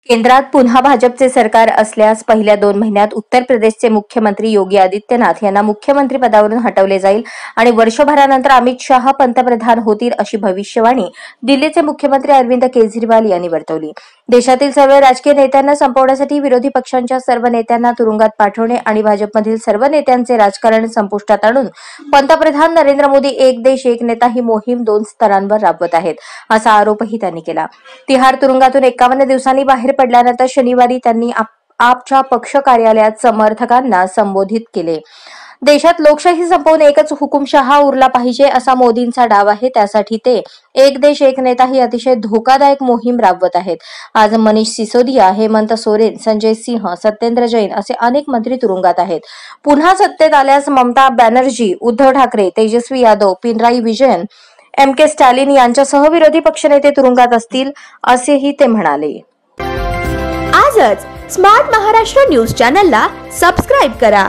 केंद्रात पुन्हा भाजपचे सरकार असल्यास पहिल्या 2 महिन्यात उत्तर प्रदेशचे मुख्यमंत्री योगी आदित्यनाथ यांना मुख्यमंत्री पदावरून हटवले जाईल आणि वर्षभरानंतर अमित शहा पंतप्रधान होतील अशी भविष्यवाणी दिल्लीचे मुख्यमंत्री अरविंद केजरीवाल यांनी वर्तवली। देशातील सर्व राजकीय नेत्यांना संपवण्यासाठी विरोधी पक्षांच्या सर्व नेत्यांना तुरुंगात पाठवणे आणि भाजपमधील सर्व नेत्यांचे राजकारण संपुष्टात आणून पंतप्रधान नरेंद्र मोदी एक देश एक नेता ही मोहीम 2 स्तरांवर राबवत आहेत असा आरोपही त्यांनी केला। तिहार तुरुंगातून 51 दिवसांनी बाहेर पडल्यानंतर शनिवारी त्यांनी आपच्या पक्ष कार्यालयात समर्थकांना संबोधित केले। देशात लोकशाही संपवून एकच हुकुमशहा उरला पाहिजे असा मोदींचा डाव आहे, त्यासाठी ते एक देश एक नेता ही अतिशय धोकादायक मोहीम राबवत आहेत। आज मनीष सिसोदिया, हेमंत सोरेन, संजय सिंह, सत्येंद्र जैन असे अनेक मंत्री तुरुंगात आहेत। पुन्हा सत्तेत आल्यास ममता बॅनर्जी, उद्धव ठाकरे, तेजस्वी यादव, पिनराई विजयन, MK स्टॅलिन यांच्यासह विरोधी पक्षनेते तुरुंगात असतील असेही ते म्हणाले। आजच स्मार्ट महाराष्ट्र न्यूज चॅनलला सबस्क्राइब करा।